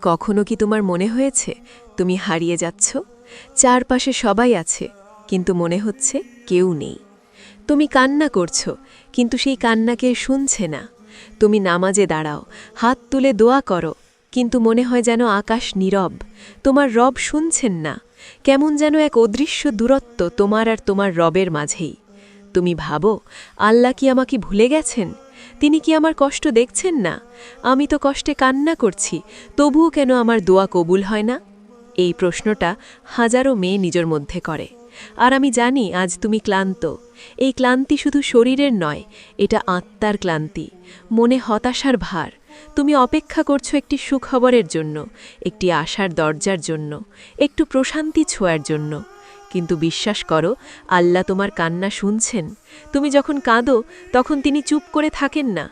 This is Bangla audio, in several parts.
কখনো কি তোমার মনে হয়েছে তুমি হারিয়ে যাচ্ছ? চারপাশে সবাই আছে, কিন্তু মনে হচ্ছে কেউ নেই। তুমি কান্না করছো, কিন্তু সেই কান্নাকে শুনছে না। তুমি নামাজে দাঁড়াও, হাত তুলে দোয়া করো, কিন্তু মনে হয় যেন আকাশ নীরব। তোমার রব শুনছেন না। কেমন যেন এক অদৃশ্য দূরত্ব তোমার আর তোমার রবের মাঝেই। তুমি ভাবো, আল্লাহ কি আমাকে ভুলে গেছেন? তিনি কি আমার কষ্ট দেখছেন না? আমি তো কষ্টে কান্না করছি, তবুও কেন আমার দোয়া কবুল হয় না? এই প্রশ্নটা হাজারো মেয়ে নিজের মধ্যে করে। আর আমি জানি আজ তুমি ক্লান্ত। এই ক্লান্তি শুধু শরীরের নয়, এটা আত্মার ক্লান্তি, মনে হতাশার ভার। তুমি অপেক্ষা করছো একটি সুখবরের জন্য, একটি আশার দরজার জন্য, একটু প্রশান্তি ছোঁয়ার জন্য। কিন্তু বিশ্বাস করো, আল্লাহ তোমার কান্না শুনছেন। তুমি যখন কাঁদো, তখন তিনি চুপ করে থাকেন না।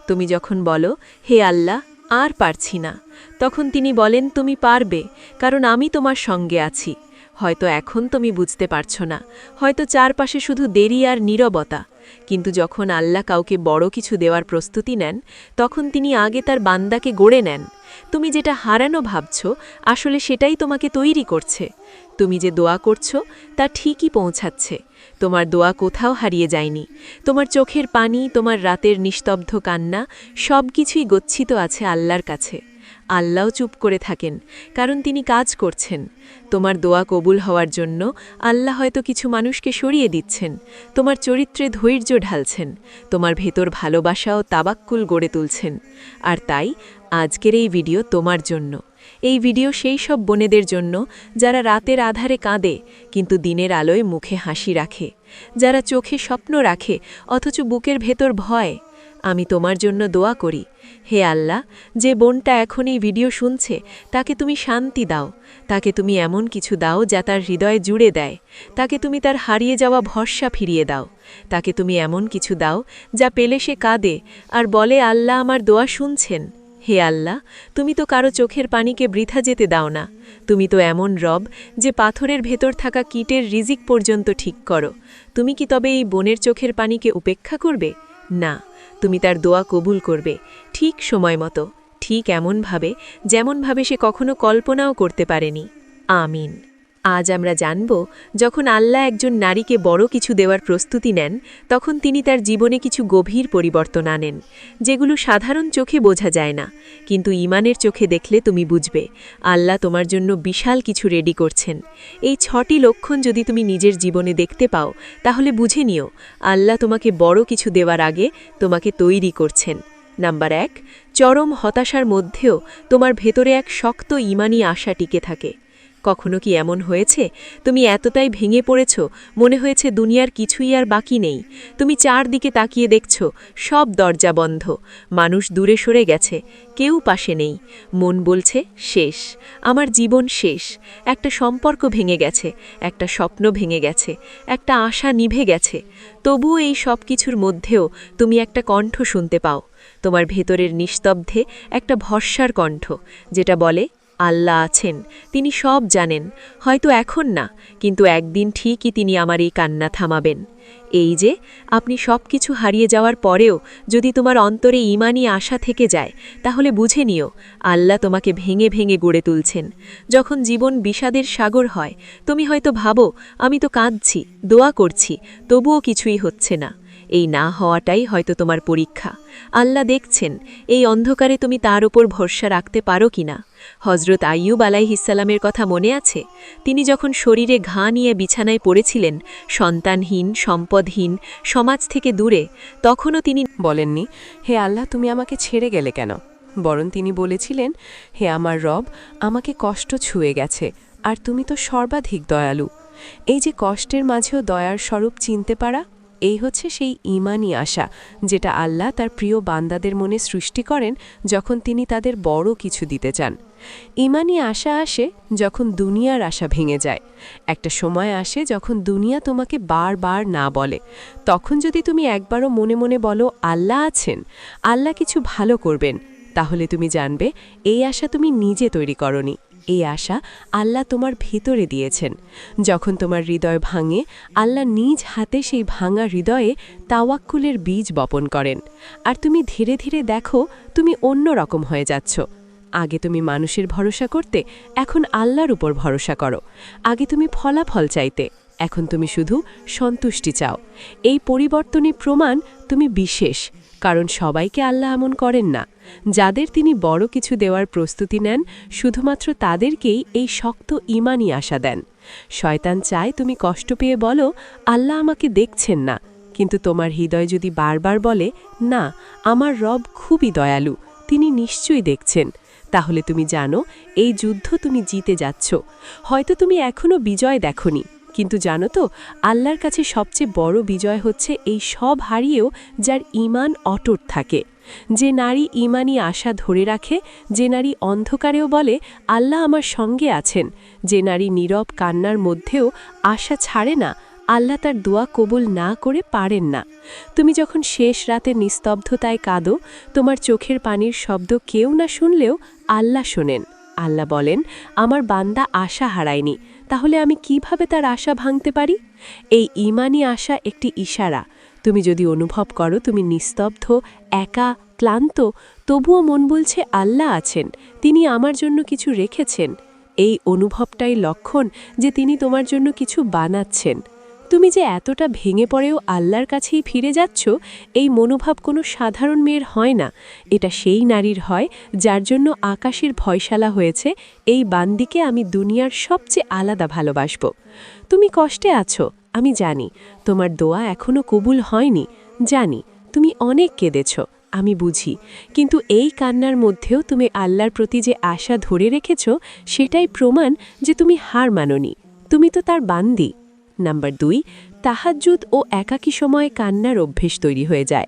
তুমি যখন বলো, হে আল্লাহ, আর পারছি না, তখন তিনি বলেন, তুমি পারবে, কারণ আমি তোমার সঙ্গে আছি। হয়তো এখন তুমি বুঝতে পারছো না, হয়তো চারপাশে শুধু দেরি আর নীরবতা। কিন্তু যখন আল্লাহ কাউকে বড় কিছু দেওয়ার প্রস্তুতি নেন, তখন তিনি আগে তার বান্দাকে গড়ে নেন। তুমি যেটা হারানো ভাবছো, আসলে সেটাই তোমাকে তৈরি করছে। তুমি যে দোয়া করছো, তা ঠিকই পৌঁছাচ্ছে। তোমার দোয়া কোথাও হারিয়ে যায়নি। তোমার চোখের পানি, তোমার রাতের নিস্তব্ধ কান্না, সব কিছুই গচ্ছিত আছে আল্লাহর কাছে। আল্লাহও চুপ করে থাকেন, কারণ তিনি কাজ করছেন। তোমার দোয়া কবুল হওয়ার জন্য আল্লাহ হয়তো কিছু মানুষকে সরিয়ে দিচ্ছেন, তোমার চরিত্রে ধৈর্য ঢালছেন, তোমার ভেতর ভালোবাসা ও তাবাক্কুল গড়ে তুলছেন। আর তাই আজকের এই ভিডিও তোমার জন্য। এই ভিডিও সেই সব বোনেদের জন্য যারা রাতের আধারে কাঁদে, কিন্তু দিনের আলোয় মুখে হাসি রাখে, যারা চোখে স্বপ্ন রাখে অথচ বুকের ভেতর ভয়। আমি তোমার জন্য দোয়া করি, হে আল্লাহ, যে বোনটা এখন এই ভিডিও শুনছে, তাকে তুমি শান্তি দাও। তাকে তুমি এমন কিছু দাও যা তার হৃদয়ে জুড়ে দেয়। তাকে তুমি তার হারিয়ে যাওয়া ভরসা ফিরিয়ে দাও। তাকে তুমি এমন কিছু দাও যা পেলে সে কাঁদে আর বলে, আল্লাহ আমার দোয়া শুনছেন। হে আল্লাহ, তুমি তো কারো চোখের পানিকে বৃথা যেতে দাও না। তুমি তো এমন রব যে পাথরের ভেতর থাকা কীটের রিজিক পর্যন্ত ঠিক করো। তুমি কি তবে এই বোনের চোখের পানিকে উপেক্ষা করবে? না, তুমি তার দোয়া কবুল করবে, ঠিক সময় মতো, ঠিক এমনভাবে যেমনভাবে সে কখনো কল্পনাও করতে পারেনি। আমিন। আজ আমরা জানব, যখন আল্লাহ একজন নারীকে বড় কিছু দেওয়ার প্রস্তুতি নেন, তখন তিনি তার জীবনে কিছু গভীর পরিবর্তন আনেন, যেগুলো সাধারণ চোখে বোঝা যায় না। কিন্তু ঈমানের চোখে দেখলে তুমি বুঝবে, আল্লাহ তোমার জন্য বিশাল কিছু রেডি করছেন। এই 6টি লক্ষণ যদি তুমি নিজের জীবনে দেখতে পাও, তাহলে বুঝে নিও, আল্লাহ তোমাকে বড় কিছু দেওয়ার আগে তোমাকে তৈরি করছেন। নাম্বার 1, চরম হতাশার মধ্যেও তোমার ভেতরে এক শক্ত ঈমানি আশা টিকে থাকে। কখনো কি এমন হয়েছে, তুমি এতটাই ভেঙে পড়েছ, মনে হয়েছে দুনিয়ার কিছুই আর বাকি নেই? তুমি চারদিকে তাকিয়ে দেখছ, সব দরজা বন্ধ, মানুষ দূরে সরে গেছে, কেউ পাশে নেই। মন বলছে, শেষ, আমার জীবন শেষ। একটা সম্পর্ক ভেঙে গেছে, একটা স্বপ্ন ভেঙে গেছে, একটা আশা নিভে গেছে। তবুও এই সব কিছুর মধ্যেও তুমি একটা কণ্ঠ শুনতে পাও, তোমার ভেতরের নিস্তব্ধে একটা ভরসার কণ্ঠ, যেটা বলে, আল্লাহ আছেন, তিনি সব জানেন। হয়তো এখন না, কিন্তু একদিন ঠিকই তিনি আমার এই কান্না থামাবেন। এই যে আপনি সব কিছু হারিয়ে যাওয়ার পরেও যদি তোমার অন্তরে ঈমানি আশা থেকে যায়, তাহলে বুঝে নিও, আল্লাহ তোমাকে ভেঙে ভেঙে গড়ে তুলছেন। যখন জীবন বিষাদের সাগর হয়, তুমি হয়তো ভাবো, আমি তো কাঁদছি, দোয়া করছি, তবুও কিছুই হচ্ছে না। এই না হওয়াটাই হয়তো তোমার পরীক্ষা। আল্লাহ দেখছেন এই অন্ধকারে তুমি তার উপর ভরসা রাখতে পারো কিনা। হজরত আইয়ুব আলাইহিসসালামের কথা মনে আছে? তিনি যখন শরীরে ঘা নিয়ে বিছানায় পড়েছিলেন, সন্তানহীন, সম্পদহীন, সমাজ থেকে দূরে, তখনও তিনি বলেননি, হে আল্লাহ, তুমি আমাকে ছেড়ে গেলে কেন? বরং তিনি বলেছিলেন, হে আমার রব, আমাকে কষ্ট ছুঁয়ে গেছে, আর তুমি তো সর্বাধিক দয়ালু। এই যে কষ্টের মাঝেও দয়ার স্বরূপ চিনতে পারা, এই হচ্ছে সেই ঈমানি আশা, যেটা আল্লাহ তার প্রিয় বান্দাদের মনে সৃষ্টি করেন যখন তিনি তাদের বড় কিছু দিতে চান। ঈমানি আশা আসে যখন দুনিয়ার আশা ভেঙে যায়। একটা সময় আসে যখন দুনিয়া তোমাকে বারবার না বলে। তখন যদি তুমি একবারও মনে মনে বলো, আল্লাহ আছেন, আল্লাহ কিছু ভালো করবেন, তাহলে তুমি জানবে এই আশা তুমি নিজে তৈরি করনি। এই আশা আল্লাহ তোমার ভিতরে দিয়েছেন। যখন তোমার হৃদয় ভাঙে, আল্লাহ নিজ হাতে সেই ভাঙা হৃদয়ে তাওয়াক্কুলের বীজ বপন করেন। আর তুমি ধীরে ধীরে দেখো, তুমি অন্য রকম হয়ে যাচ্ছ। আগে তুমি মানুষের ভরসা করতে, এখন আল্লাহর উপর ভরসা করো। আগে তুমি ফলাফল চাইতে, এখন তুমি শুধু সন্তুষ্টি চাও। এই পরিবর্তনই প্রমাণ তুমি বিশেষ, কারণ সবাইকে আল্লাহ এমন করেন না। যাদের তিনি বড় কিছু দেওয়ার প্রস্তুতি নেন, শুধুমাত্র তাদেরকেই এই শক্ত ঈমানি আশা দেন। শয়তান চায় তুমি কষ্ট পেয়ে বলো, আল্লাহ আমাকে দেখছেন না, কিন্তু তোমার হৃদয় যদি বারবার বলে, না, আমার রব খুবই দয়ালু, তিনি নিশ্চয়ই দেখছেন, তাহলে তুমি জানো এই যুদ্ধ তুমি জিতে যাচ্ছ। হয়তো তুমি এখনও বিজয় দেখনি, কিন্তু জানো তো, আল্লাহর কাছে সবচেয়ে বড় বিজয় হচ্ছে এই সব হারিয়েও যার ঈমান অটুট থাকে। যে নারী ঈমানি আশা ধরে রাখে, যে নারী অন্ধকারেও বলে আল্লাহ আমার সঙ্গে আছেন, যে নারী নীরব কান্নার মধ্যেও আশা ছাড়ে না, আল্লাহ তার দোয়া কবুল না করে পারেন না। তুমি যখন শেষ রাতে নিস্তব্ধতায় কাঁদো, তোমার চোখের পানির শব্দ কেউ না শুনলেও আল্লাহ শোনেন। আল্লাহ বলেন, আমার বান্দা আশা হারায়নি, তাহলে আমি কিভাবে তার আশা ভাঙতে পারি? এই ঈমানি আশা একটি ইশারা। তুমি যদি অনুভব করো তুমি নিস্তব্ধ, একা, ক্লান্ত, তবুও মন বলছে আল্লাহ আছেন, তিনি আমার জন্য কিছু রেখেছেন, এই অনুভবটাই লক্ষণ যে তিনি তোমার জন্য কিছু বানাচ্ছেন। তুমি যে এতটা ভেঙে পড়েও আল্লাহর কাছেই ফিরে যাচ্ছ, এই মনোভাব কোনো সাধারণ মেয়ের হয় না। এটা সেই নারীর হয় যার জন্য আকাশের ভয়শালা হয়েছে, এই বান্দিকে আমি দুনিয়ার সবচেয়ে আলাদা ভালোবাসব। তুমি কষ্টে আছো, আমি জানি। তোমার দোয়া এখনও কবুল হয়নি, জানি। তুমি অনেক কেঁদেছ, আমি বুঝি। কিন্তু এই কান্নার মধ্যেও তুমি আল্লাহর প্রতি যে আশা ধরে রেখেছ, সেটাই প্রমাণ যে তুমি হার মানোনি, তুমি তো তার বান্দি। নাম্বার 2, তাহাজ্জুদ ও একাকী সময়ে কান্নার অভ্যেস তৈরি হয়ে যায়।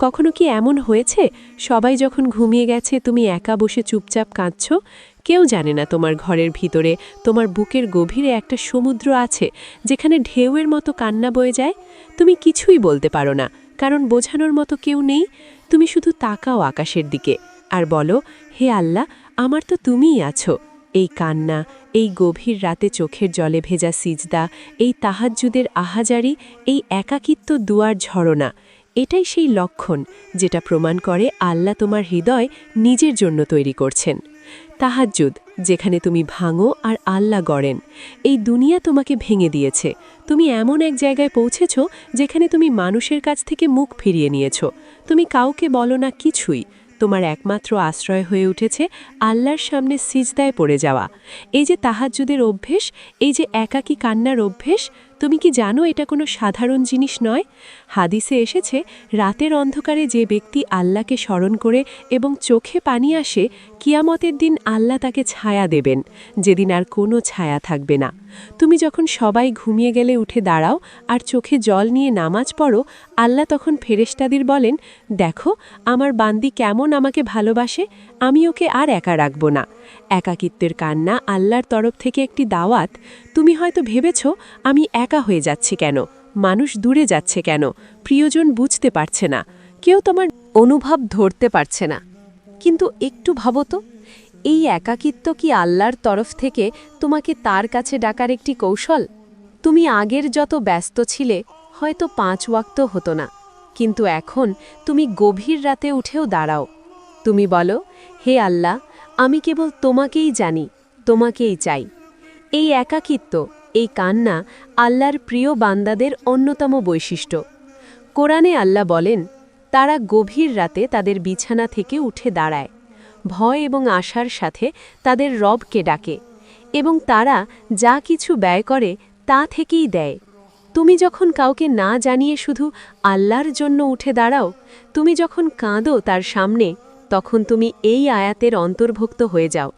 কখনো কি এমন হয়েছে, সবাই যখন ঘুমিয়ে গেছে তুমি একা বসে চুপচাপ কাঁদছ? কেউ জানে না তোমার ঘরের ভিতরে, তোমার বুকের গভীরে একটা সমুদ্র আছে, যেখানে ঢেউয়ের মতো কান্না বয়ে যায়। তুমি কিছুই বলতে পারো না, কারণ বোঝানোর মতো কেউ নেই। তুমি শুধু তাকাও আকাশের দিকে আর বলো, হে আল্লাহ, আমার তো তুমিই আছো। এই কান্না, এই গভীর রাতে চোখের জলে ভেজা সিজদা, এই তাহাজ্জুদের আহাজারি, এই একাকিত্ব দুয়ার ঝরনা, এটাই সেই লক্ষণ যেটা প্রমাণ করে আল্লাহ তোমার হৃদয় নিজের জন্য তৈরি করছেন। তাহাজ্জুদ, যেখানে তুমি ভাঙো আর আল্লাহ গড়েন। এই দুনিয়া তোমাকে ভেঙে দিয়েছে, তুমি এমন এক জায়গায় পৌঁছেছ যেখানে তুমি মানুষের কাছ থেকে মুখ ফিরিয়ে নিয়েছ। তুমি কাউকে বলো না কিছুই, তোমার একমাত্র আশ্রয় হয়ে উঠেছে আল্লাহর সামনে সিজদায় পড়ে যাওয়া। এই যে তাহাজ্জুদের অভ্যেস, এই যে একাকী কান্নার অভ্যেস, তুমি কি জানো এটা কোনো সাধারণ জিনিস নয়? হাদিসে এসেছে, রাতের অন্ধকারে যে ব্যক্তি আল্লাহকে স্মরণ করে এবং চোখে পানি আসে, কিয়ামতের দিন আল্লাহ তাকে ছায়া দেবেন, যেদিন আর কোনো ছায়া থাকবে না। তুমি যখন সবাই ঘুমিয়ে গেলে উঠে দাঁড়াও আর চোখে জল নিয়ে নামাজ পড়ো, আল্লাহ তখন ফেরেশতাদের বলেন, দেখো আমার বান্দি কেমন আমাকে ভালোবাসে, আমি ওকে আর একা রাখব না। একাকিত্বের কান্না আল্লাহর তরফ থেকে একটি দাওয়াত। তুমি হয়তো ভেবেছ, আমি একা হয়ে যাচ্ছি কেন, মানুষ দূরে যাচ্ছে কেন, প্রিয়জন বুঝতে পারছে না, কেউ তোমার অনুভব ধরতে পারছে না। কিন্তু একটু ভাবো তো, এই একাকিত্ব কি আল্লাহর তরফ থেকে তোমাকে তার কাছে ডাকার একটি কৌশল? তুমি আগের যত ব্যস্ত ছিলে, হয়তো 5 ওয়াক্ত হতো না, কিন্তু এখন তুমি গভীর রাতে উঠেও দাঁড়াও। তুমি বলো, হে আল্লাহ, আমি কেবল তোমাকেই জানি, তোমাকেই চাই। এই একাকিত্ব, এই কান্না আল্লাহর প্রিয় বান্দাদের অন্যতম বৈশিষ্ট্য। কোরআনে আল্লাহ বলেন, তারা গভীর রাতে তাদের বিছানা থেকে উঠে দাঁড়ায়, ভয় এবং আশার সাথে তাদের রবকে ডাকে, এবং তারা যা কিছু ব্যয় করে তা থেকেই দেয়। তুমি যখন কাউকে না জানিয়ে শুধু আল্লাহর জন্য উঠে দাঁড়াও, তুমি যখন কাঁদো তার সামনে, তখন তুমি এই আয়াতের অন্তর্ভুক্ত হয়ে যাও।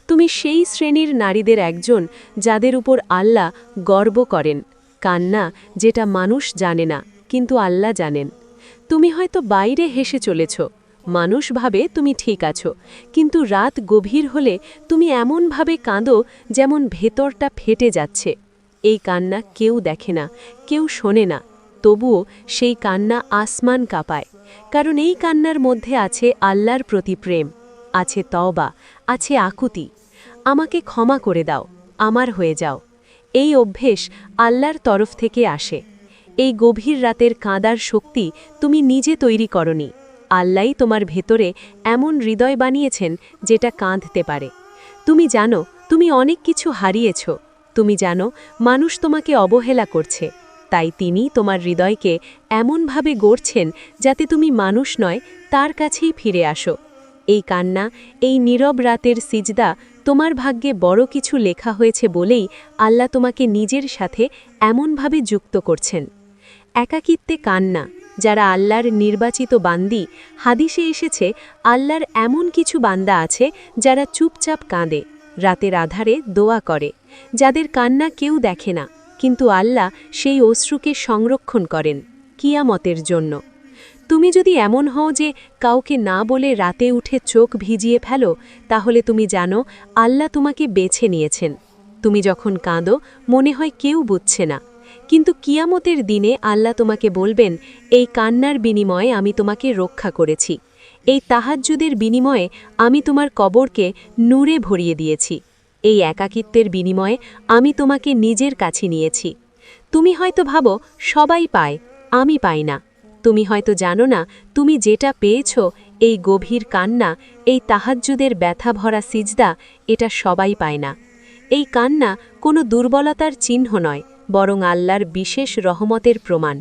তুমি সেই শ্রেণীর নারীদের একজন যাদের উপর আল্লাহ গর্ব করেন। কান্না যেটা মানুষ জানে না, কিন্তু আল্লাহ জানেন। তুমি হয়তো বাইরে হেসে চলেছ, মানুষ ভাবে তুমি ঠিক আছো, কিন্তু রাত গভীর হলে তুমি এমনভাবে কাঁদো যেমন ভেতরটা ফেটে যাচ্ছে। এই কান্না কেউ দেখে না, কেউ শোনে না, তবুও সেই কান্না আসমান কাঁপায়। কারণ এই কান্নার মধ্যে আছে আল্লাহর প্রতি প্রেম, আছে তওবা, আছে আকুতি। আমাকে ক্ষমা করে দাও, আমার হয়ে যাও। এই অভ্যেস আল্লাহর তরফ থেকে আসে। এই গভীর রাতের কাঁদার শক্তি তুমি নিজে তৈরি করনি, আল্লাহই তোমার ভেতরে এমন হৃদয় বানিয়েছেন যেটা কাঁদতে পারে। তুমি জানো তুমি অনেক কিছু হারিয়েছ, তুমি জানো মানুষ তোমাকে অবহেলা করছে, তাই তিনি তোমার হৃদয়কে এমনভাবে গড়ছেন যাতে তুমি মানুষ নয়, তার কাছেই ফিরে আসো। এই কান্না, এই নীরব রাতের সিজদা তোমার ভাগ্যে বড় কিছু লেখা হয়েছে বলেই আল্লাহ তোমাকে নিজের সাথে এমনভাবে যুক্ত করছেন। একাকিত্বে কান্না, যারা আল্লাহর নির্বাচিত বান্দি, হাদিসে এসেছে আল্লাহর এমন কিছু বান্দা আছে যারা চুপচাপ কাঁদে, রাতের আধারে দোয়া করে, যাদের কান্না কেউ দেখে না, কিন্তু আল্লাহ সেই অশ্রুকে সংরক্ষণ করেন কিয়ামতের জন্য। তুমি যদি এমন হও যে কাউকে না বলে রাতে উঠে চোখ ভিজিয়ে ফেলো, তাহলে তুমি জানো আল্লাহ তোমাকে বেছে নিয়েছেন। তুমি যখন কাঁদো মনে হয় কেউ বুঝছে না, কিন্তু কিয়ামতের দিনে আল্লাহ তোমাকে বলবেন, এই কান্নার বিনিময়ে আমি তোমাকে রক্ষা করেছি, এই তাহাজ্জুদের বিনিময়ে আমি তোমার কবরকে নূরে ভরিয়ে দিয়েছি, এই একাকিত্বের বিনিময়ে আমি তোমাকে নিজের কাছে নিয়েছি। তুমি হয়তো ভাবো সবাই পায়, আমি পাই না। তুমি হয়তো জানো না তুমি যেটা পেয়েছ, এই গভীর কান্না, এই তাহাজ্জুদের ব্যথা ভরা সিজদা, এটা সবাই পায় না। এই কান্না কোনো দুর্বলতার চিহ্ন নয়, বরং আল্লাহর বিশেষ রহমতের প্রমাণ।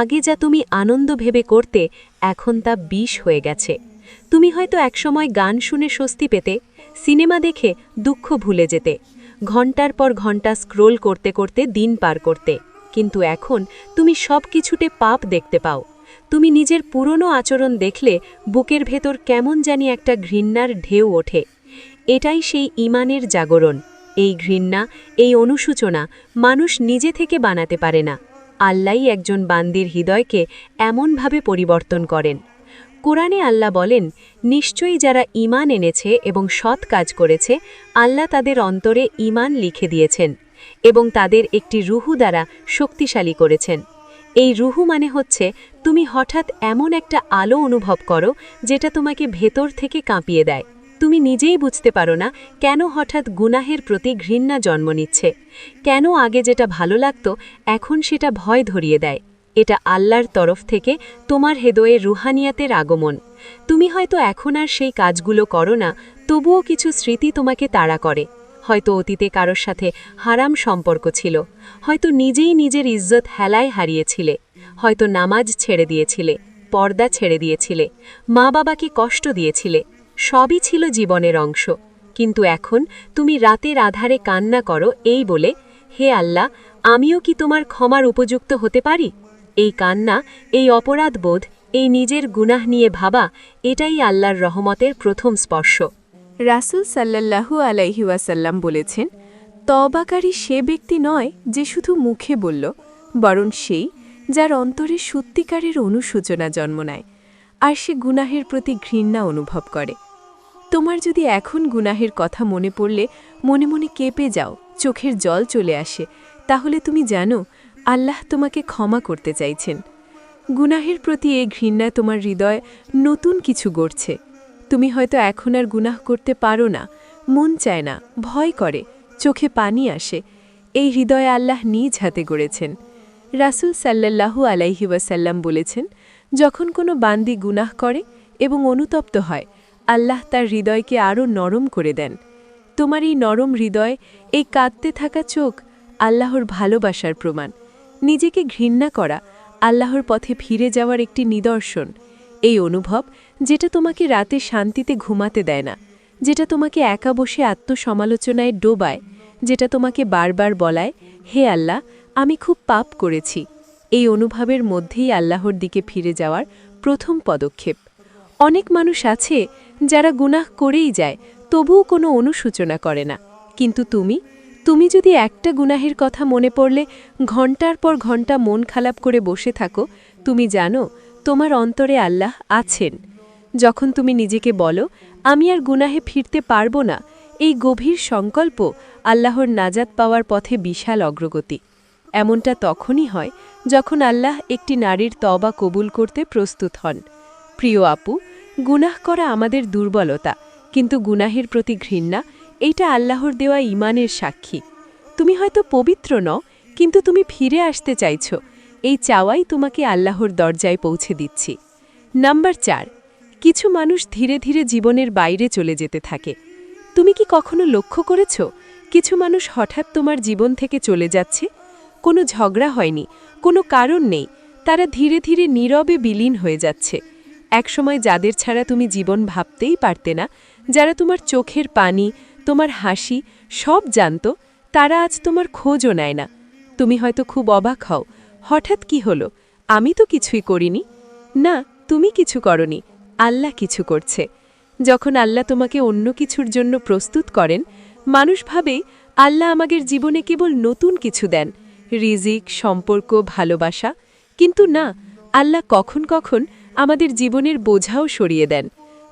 আগে যা তুমি আনন্দ ভেবে করতে, এখন তা বিষ হয়ে গেছে। তুমি হয়তো একসময় গান শুনে স্বস্তি পেতে, সিনেমা দেখে দুঃখ ভুলে যেতে, ঘন্টার পর ঘন্টা স্ক্রোল করতে করতে দিন পার করতে, কিন্তু এখন তুমি সব কিছুতে পাপ দেখতে পাও। তুমি নিজের পুরনো আচরণ দেখলে বুকের ভেতর কেমন জানি একটা ঘৃণার ঢেউ ওঠে। এটাই সেই ঈমানের জাগরণ। এই ঘৃণা, এই অনুশোচনা মানুষ নিজে থেকে বানাতে পারে না, আল্লাহই একজন বান্দির হৃদয়কে এমনভাবে পরিবর্তন করেন। কোরআনে আল্লাহ বলেন, নিশ্চয়ই যারা ঈমান এনেছে এবং সৎ কাজ করেছে, আল্লাহ তাদের অন্তরে ঈমান লিখে দিয়েছেন এবং তাদের একটি রুহু দ্বারা শক্তিশালী করেছেন। এই রুহু মানে হচ্ছে তুমি হঠাৎ এমন একটা আলো অনুভব করো যেটা তোমাকে ভেতর থেকে কাঁপিয়ে দেয়। তুমি নিজেই বুঝতে পারো না কেন হঠাৎ গুনাহের প্রতি ঘৃণা জন্ম নিচ্ছে, কেন আগে যেটা ভালো লাগতো এখন সেটা ভয় ধরিয়ে দেয়। এটা আল্লাহর তরফ থেকে তোমার হৃদয়ে রুহানিয়াতের আগমন। তুমি হয়তো এখন আর সেই কাজগুলো করো না, তবুও কিছু স্মৃতি তোমাকে তাড়া করে। হয়তো অতীতে কারোর সাথে হারাম সম্পর্ক ছিল, হয়তো নিজেই নিজের ইজ্জত হেলায় হারিয়েছিলে, হয়তো নামাজ ছেড়ে দিয়েছিলে, পর্দা ছেড়ে দিয়েছিলে, মা বাবাকে কষ্ট দিয়েছিলে। সবই ছিল জীবনের অংশ, কিন্তু এখন তুমি রাতের আধারে কান্না করো এই বলে, হে আল্লাহ, আমিও কি তোমার ক্ষমার উপযুক্ত হতে পারি? এই কান্না, এই অপরাধবোধ, এই নিজের গুনাহ নিয়ে ভাবা, এটাই আল্লাহর রহমতের প্রথম স্পর্শ। রাসূল সাল্লাল্লাহু আলাইহি ওয়াসাল্লাম বলেছেন, তওবাকারী সে ব্যক্তি নয় যে শুধু মুখে বলল, বরং সেই যার অন্তরে সত্যিকারের অনুশোচনা জন্ম নেয়, আর সে গুনাহের প্রতি ঘৃণা অনুভব করে। তোমার যদি এখন গুনাহের কথা মনে পড়লে মনে মনে কেঁপে যাও, চোখের জল চলে আসে, তাহলে তুমি জানো আল্লাহ তোমাকে ক্ষমা করতে চাইছেন। গুনাহের প্রতি এই ঘৃণা তোমার হৃদয় নতুন কিছু গড়ছে। তুমি হয়তো এখন আর গুনাহ করতে পারো না, মন চায় না, ভয় করে, চোখে পানি আসে। এই হৃদয় আল্লাহ নিজ হাতে গড়েছেন। রাসূল সাল্লাল্লাহু আলাইহি ওয়াসাল্লাম বলেছেন, যখন কোনো বান্দি গুনাহ করে এবং অনুতপ্ত হয়, আল্লাহ তার হৃদয়কে আরও নরম করে দেন। তোমার এই নরম হৃদয়, এই কাঁদতে থাকা চোখ আল্লাহর ভালোবাসার প্রমাণ। নিজেকে ঘৃণা করা আল্লাহর পথে ফিরে যাওয়ার একটি নিদর্শন। এই অনুভব যেটা তোমাকে রাতে শান্তিতে ঘুমাতে দেয় না, যেটা তোমাকে একা বসে আত্মসমালোচনায় ডোবায়, যেটা তোমাকে বারবার বলায়, হে আল্লাহ, আমি খুব পাপ করেছি। এই অনুভবের মধ্যেই আল্লাহর দিকে ফিরে যাওয়ার প্রথম পদক্ষেপ। অনেক মানুষ আছে যারা গুনাহ করেই যায়, তবুও কোনো অনুশোচনা করে না, কিন্তু তুমি যদি একটা গুনাহের কথা মনে পড়লে ঘন্টার পর ঘন্টা মন খারাপ করে বসে থাকো, তুমি জানো তোমার অন্তরে আল্লাহ আছেন। যখন তুমি নিজেকে বলো, আমি আর গুনাহে ফিরতে পারবো না, এই গভীর সংকল্প আল্লাহর নাজাত পাওয়ার পথে বিশাল অগ্রগতি। এমনটা তখনই হয় যখন আল্লাহ একটি নারীর তওবা কবুল করতে প্রস্তুত হন। প্রিয় আপু, গুনাহ করা আমাদের দুর্বলতা, কিন্তু গুনাহের প্রতি ঘৃণা, এইটা আল্লাহর দেওয়া ঈমানের সাক্ষী। তুমি হয়তো পবিত্র নও, কিন্তু তুমি ফিরে আসতে চাইছ, এই চাওয়াই তোমাকে আল্লাহর দরজায় পৌঁছে দিচ্ছি। নাম্বার 4, কিছু মানুষ ধীরে ধীরে জীবনের বাইরে চলে যেতে থাকে। তুমি কি কখনো লক্ষ্য করেছ কিছু মানুষ হঠাৎ তোমার জীবন থেকে চলে যাচ্ছে? কোনো ঝগড়া হয়নি, কোনো কারণ নেই, তারা ধীরে ধীরে নীরবে বিলীন হয়ে যাচ্ছে। একসময় যাদের ছাড়া তুমি জীবন ভাবতেই পারতে না, যারা তোমার চোখের পানি, তোমার হাসি সব জানত, তারা আজ তোমার খোঁজও নেয় না। তুমি হয়তো খুব অবাক হও, হঠাৎ কি হলো? আমি তো কিছুই করিনি। না, তুমি কিছু করনি, আল্লাহ কিছু করছে। যখন আল্লাহ তোমাকে অন্য কিছুর জন্য প্রস্তুত করেন, মানুষ ভাবে আল্লাহ আমাদের জীবনে কেবল নতুন কিছু দেন, রিজিক, সম্পর্ক, ভালোবাসা। কিন্তু না, আল্লাহ কখন কখন আমাদের জীবনের বোঝাও সরিয়ে দেন।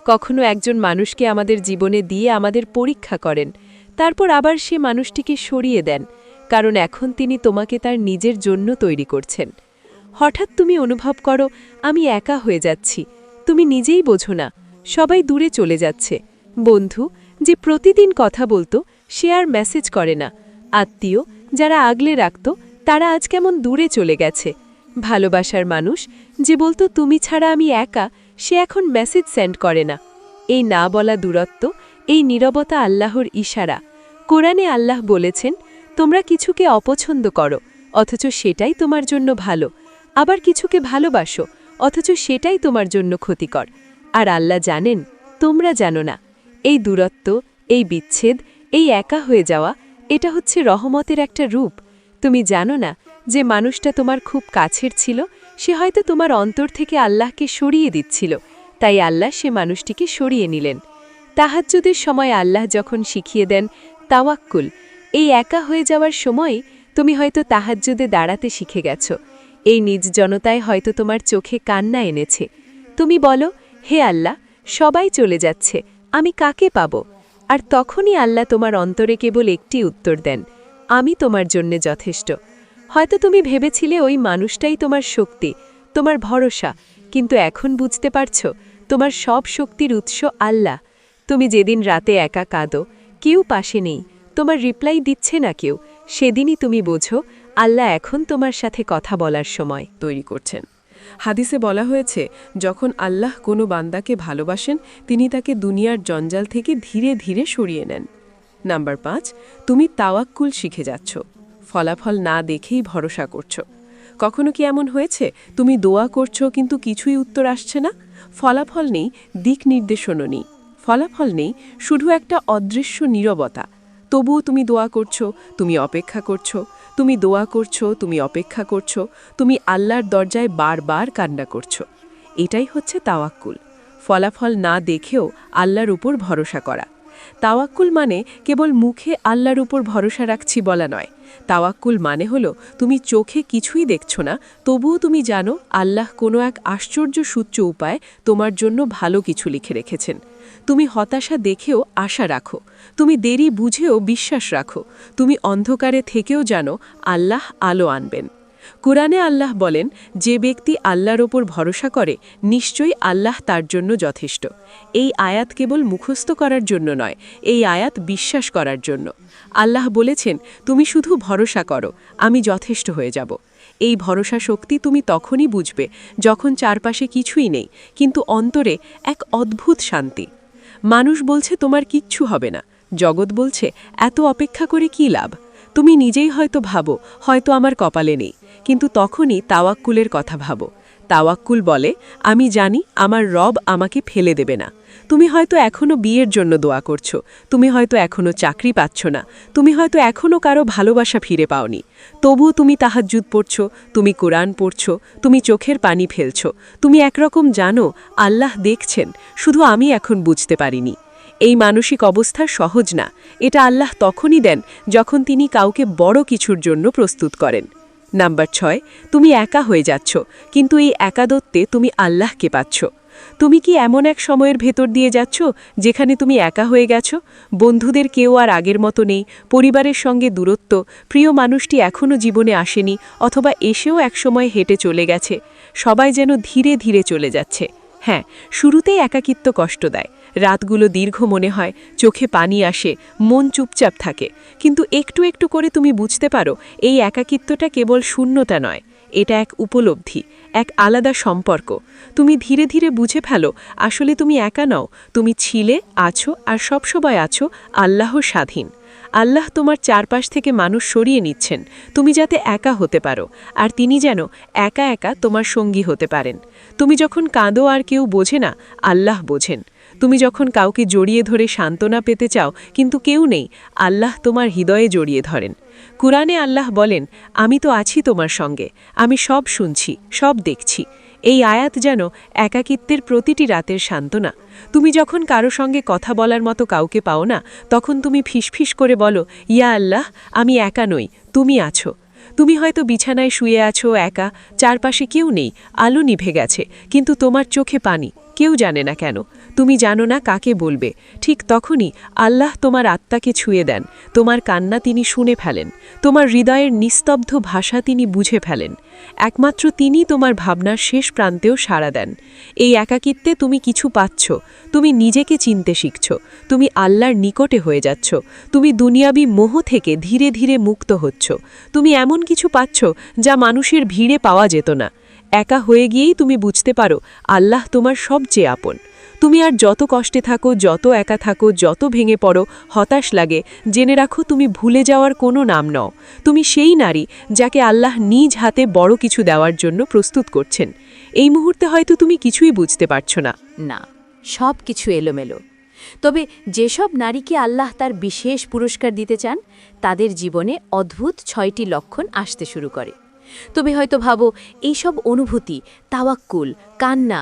কখনো একজন মানুষকে আমাদের জীবনে দিয়ে আমাদের পরীক্ষা করেন, তারপর আবার সে মানুষটিকে সরিয়ে দেন, কারণ এখন তিনি তোমাকে তার নিজের জন্য তৈরি করছেন। হঠাৎ তুমি অনুভব করো আমি একা হয়ে যাচ্ছি, তুমি নিজেই বোঝো না, সবাই দূরে চলে যাচ্ছে। বন্ধু যে প্রতিদিন কথা বলতো সে আর মেসেজ করে না, আত্মীয় যারা আগলে রাখত তারা আজ কেমন দূরে চলে গেছে। ভালোবাসার মানুষ যে বলতো তুমি ছাড়া আমি একা, সে এখন মেসেজ সেন্ড করে না। এই না বলা দূরত্ব, এই নীরবতা আল্লাহর ইশারা। কোরআনে আল্লাহ বলেছেন, তোমরা কিছুকে অপছন্দ করো অথচ সেটাই তোমার জন্য ভালো, আবার কিছুকে ভালোবাসো অথচ সেটাই তোমার জন্য ক্ষতিকর। আর আল্লাহ জানেন, তোমরা জানো না। এই দূরত্ব, এই বিচ্ছেদ, এই একা হয়ে যাওয়া, এটা হচ্ছে রহমতের একটা রূপ। তুমি জানো না যে মানুষটা তোমার খুব কাছের ছিল, সে হয়তো তোমার অন্তর থেকে আল্লাহকে সরিয়ে দিচ্ছিল, তাই আল্লাহ সে মানুষটিকে সরিয়ে নিলেন। তাহাজ্জুদের সময় আল্লাহ যখন শিখিয়ে দেন তাওয়াক্কুল, এই একা হয়ে যাওয়ার সময় তুমি হয়তো তাহাজ্জুদে দাঁড়াতে শিখে গেছ। এই নির্জনতায় হয়তো তোমার চোখে কান্না এনেছে। তুমি বলো, হে আল্লাহ, সবাই চলে যাচ্ছে, আমি কাকে পাব? আর তখনই আল্লাহ তোমার অন্তরে কেবল একটি উত্তর দেন, আমি তোমার জন্যে যথেষ্ট। হয়তো তুমি ভেবেছিলে ওই মানুষটাই তোমার শক্তি, তোমার ভরসা, কিন্তু এখন বুঝতে পারছো তোমার সব শক্তির উৎস আল্লাহ। তুমি যেদিন রাতে একা কাঁদো, কেউ পাশে নেই, তোমার রিপ্লাই দিচ্ছে না কেউ, সেদিনই তুমি বোঝো আল্লাহ এখন তোমার সাথে কথা বলার সময় তৈরি করছেন। হাদিসে বলা হয়েছে, যখন আল্লাহ কোনো বান্দাকে ভালোবাসেন তিনি তাকে দুনিয়ার জঞ্জাল থেকে ধীরে ধীরে সরিয়ে নেন। নাম্বার 5, তুমি তাওয়াক্কুল শিখে যাচ্ছ, ফলাফল না দেখেই ভরসা করছো। কখনো কি এমন হয়েছে তুমি দোয়া করছো কিন্তু কিছুই উত্তর আসছে না? ফলাফল নেই, দিক নির্দেশনও নেই, ফলাফল নেই, শুধু একটা অদৃশ্য নীরবতা। তবুও তুমি দোয়া করছো, তুমি অপেক্ষা করছো, তুমি দোয়া করছো, তুমি অপেক্ষা করছো, তুমি আল্লাহর দরজায় বারবার কান্না করছো। এটাই হচ্ছে তাওয়াক্কুল, ফলাফল না দেখেও আল্লাহর উপর ভরসা করা। তাওয়াক্কুল মানে কেবল মুখে আল্লাহর উপর ভরসা রাখছি বলা নয়। তাওয়াক্কুল মানে হলো তুমি চোখে কিছুই দেখছো না, তবুও তুমি জানো আল্লাহ কোনো এক আশ্চর্য সূচ্য উপায় তোমার জন্য ভালো কিছু লিখে রেখেছেন। তুমি হতাশা দেখেও আশা রাখো, তুমি দেরি বুঝেও বিশ্বাস রাখো, তুমি অন্ধকারে থেকেও জানো আল্লাহ আলো আনবেন। কুরআনে আল্লাহ বলেন, যে ব্যক্তি আল্লাহর ওপর ভরসা করে নিশ্চয়ই আল্লাহ তার জন্য যথেষ্ট। এই আয়াত কেবল মুখস্থ করার জন্য নয়, এই আয়াত বিশ্বাস করার জন্য। আল্লাহ বলেছেন, তুমি শুধু ভরসা করো, আমি যথেষ্ট হয়ে যাব। এই ভরসা শক্তি তুমি তখনই বুঝবে যখন চারপাশে কিছুই নেই, কিন্তু অন্তরে এক অদ্ভুত শান্তি। মানুষ বলছে তোমার কিচ্ছু হবে না, জগৎ বলছে এত অপেক্ষা করে কী লাভ। তুমি নিজেই হয়তো ভাবো হয়তো আমার কপালে নেই, কিন্তু তখনই তাওয়াক্কুলের কথা ভাবো। তাওয়াক্কুল বলে, আমি জানি আমার রব আমাকে ফেলে দেবে না। তুমি হয়তো এখনো বিয়ের জন্য দোয়া করছো, তুমি হয়তো এখনো চাকরি পাচ্ছ না, তুমি হয়তো এখনো কারো ভালোবাসা ফিরে পাওনি, তবুও তুমি তাহাজ্জুদ পড়ছো, তুমি কোরআন পড়ছো, তুমি চোখের পানি ফেলছো, তুমি একরকম জানো আল্লাহ দেখছেন, শুধু আমি এখন বুঝতে পারিনি। এই মানসিক অবস্থা সহজ না, এটা আল্লাহ তখনই দেন যখন তিনি কাউকে বড় কিছুর জন্য প্রস্তুত করেন। নাম্বার 6, তুমি একা হয়ে যাচ্ছ, কিন্তু এই একাদত্বে তুমি আল্লাহকে পাচ্ছ। তুমি কি এমন এক সময়ের ভেতর দিয়ে যাচ্ছ যেখানে তুমি একা হয়ে গেছো? বন্ধুদের কেউ আর আগের মতো নেই, পরিবারের সঙ্গে দূরত্ব, প্রিয় মানুষটি এখনও জীবনে আসেনি অথবা এসেও একসময় হেঁটে চলে গেছে। সবাই যেন ধীরে ধীরে চলে যাচ্ছে। হ্যাঁ, শুরুতেই একাকিত্ব কষ্ট দেয়, রাতগুলো দীর্ঘ মনে হয়, চোখে পানি আসে, মন চুপচাপ থাকে, কিন্তু একটু একটু করে তুমি বুঝতে পারো এই একাকিত্বটা কেবল শূন্যতা নয়, এটা এক উপলব্ধি, এক আলাদা সম্পর্ক। তুমি ধীরে ধীরে বুঝে ফেলো আসলে তুমি একা নও, তুমি ছিলে, আছো আর সবসময় আছো আল্লাহর স্বাধীন। আল্লাহ তোমার চারপাশ থেকে মানুষ সরিয়ে নিচ্ছেন তুমি যাতে একা হতে পারো, আর তিনি যেন একা একা তোমার সঙ্গী হতে পারেন। তুমি যখন কাঁদো আর কেউ বোঝে না, আল্লাহ বোঝেন। তুমি যখন কাউকে জড়িয়ে ধরে সান্ত্বনা পেতে চাও কিন্তু কেউ নেই, আল্লাহ তোমার হৃদয়ে জড়িয়ে ধরেন। কুরআনে আল্লাহ বলেন, আমি তো আছি তোমার সঙ্গে, আমি সব শুনছি, সব দেখছি। এই আয়াত যেন একাকিত্বের প্রতিটি রাতের সান্ত্বনা। তুমি যখন কারো সঙ্গে কথা বলার মতো কাউকে পাও না, তখন তুমি ফিসফিস করে বলো, ইয়া আল্লাহ, আমি একা নই, তুমি আছো। তুমি হয়তো বিছানায় শুয়ে আছো একা, চারপাশে কেউ নেই, আলো নিভে গেছে, কিন্তু তোমার চোখে পানি, কেউ জানে না কেন, তুমি জানো না কাকে বলবে। ঠিক তখনই আল্লাহ তোমার আত্মাকে ছুঁয়ে দেন, তোমার কান্না তিনি শুনে ফেলেন, তোমার হৃদয়ের নিস্তব্ধ ভাষা তিনি বুঝে ফেলেন। একমাত্র তিনি তোমার ভাবনার শেষ প্রান্তেও সাড়া দেন। এই একাকিত্বে তুমি কিছু পাচ্ছ, তুমি নিজেকে চিনতে শিখছ, তুমি আল্লাহর নিকটে হয়ে যাচ্ছ, তুমি দুনিয়াবি মোহ থেকে ধীরে ধীরে মুক্ত হচ্ছ, তুমি এমন কিছু পাচ্ছ যা মানুষের ভিড়ে পাওয়া যেত না। একা হয়ে গিয়েই তুমি বুঝতে পারো আল্লাহ তোমার সবচেয়ে আপন। তুমি আর যত কষ্টে থাকো, যত একা থাকো, যত ভেঙে পড়ো, হতাশ লাগে, জেনে রাখো তুমি ভুলে যাওয়ার কোনো নাম নও। তুমি সেই নারী যাকে আল্লাহ নিজ হাতে বড় কিছু দেওয়ার জন্য প্রস্তুত করছেন। এই মুহূর্তে হয়তো তুমি কিছুই বুঝতে পারছো না। না, সব কিছু এলোমেলো। তবে যেসব নারীকে আল্লাহ তার বিশেষ পুরস্কার দিতে চান, তাদের জীবনে অদ্ভুত 6টি লক্ষণ আসতে শুরু করে। তবে হয়তো ভাবো এইসব অনুভূতি, তাওয়াক্কুল, কান্না,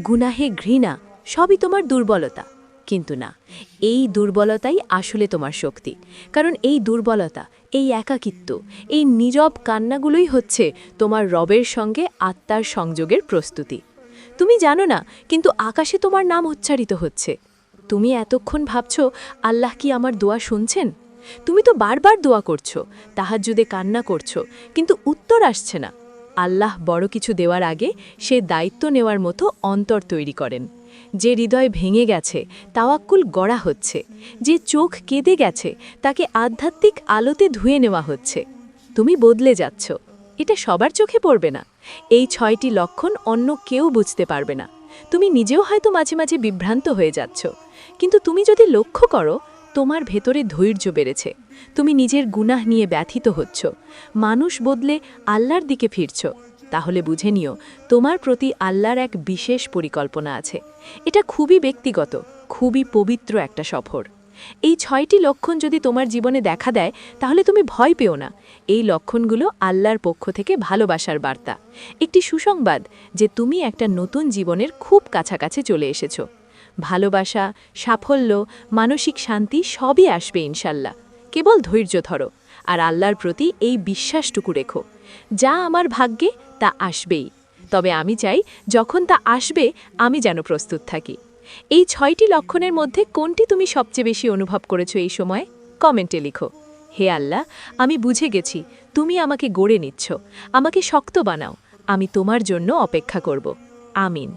গুনাহে ঘৃণা সবই তোমার দুর্বলতা। কিন্তু না, এই দুর্বলতাই আসলে তোমার শক্তি। কারণ এই দুর্বলতা, এই একাকিত্ব, এই নীরব কান্নাগুলোই হচ্ছে তোমার রবের সঙ্গে আত্মার সংযোগের প্রস্তুতি। তুমি জানো না, কিন্তু আকাশে তোমার নাম উচ্চারিত হচ্ছে। তুমি এতক্ষণ ভাবছো আল্লাহ কি আমার দোয়া শুনছেন? তুমি তো বারবার দোয়া করছো, তাহাজ্জুদে কান্না করছো, কিন্তু উত্তর আসছে না। আল্লাহ বড় কিছু দেওয়ার আগে সে দায়িত্ব নেওয়ার মতো অন্তর তৈরি করেন। যে হৃদয় ভেঙে গেছে তাওয়াক্কুল গড়া হচ্ছে, যে চোখ কেঁদে গেছে তাকে আধ্যাত্মিক আলোতে ধুয়ে নেওয়া হচ্ছে। তুমি বদলে যাচ্ছ, এটা সবার চোখে পড়বে না। এই 6টি লক্ষণ অন্য কেউ বুঝতে পারবে না। তুমি নিজেও হয়তো মাঝে মাঝে বিভ্রান্ত হয়ে যাচ্ছ, কিন্তু তুমি যদি লক্ষ্য করো তোমার ভেতরে ধৈর্য বেড়েছে, তুমি নিজের গুনাহ নিয়ে ব্যথিত হচ্ছ, মানুষ বদলে আল্লাহর দিকে ফিরছ, তাহলে বুঝে নিও তোমার প্রতি আল্লাহর এক বিশেষ পরিকল্পনা আছে। এটা খুবই ব্যক্তিগত, খুবই পবিত্র একটা সফর। এই 6টি লক্ষণ যদি তোমার জীবনে দেখা দেয়, তাহলে তুমি ভয় পেও না। এই লক্ষণগুলো আল্লাহর পক্ষ থেকে ভালোবাসার বার্তা, একটি সুসংবাদ যে তুমি একটা নতুন জীবনের খুব কাছাকাছি চলে এসেছো। ভালোবাসা, সাফল্য, মানসিক শান্তি সবই আসবে ইনশাল্লাহ। কেবল ধৈর্য ধরো আর আল্লাহর প্রতি এই বিশ্বাসটুকু রেখো, যা আমার ভাগ্যে তা আসবেই। তবে আমি চাই যখন তা আসবে আমি যেন প্রস্তুত থাকি। এই 6টি লক্ষণের মধ্যে কোনটি তুমি সবচেয়ে বেশি অনুভব করেছো এই সময়? কমেন্টে লিখো। হে আল্লাহ, আমি বুঝে গেছি তুমি আমাকে গড়ে নিচ্ছ, আমাকে শক্ত বানাও, আমি তোমার জন্য অপেক্ষা করব। আমিন।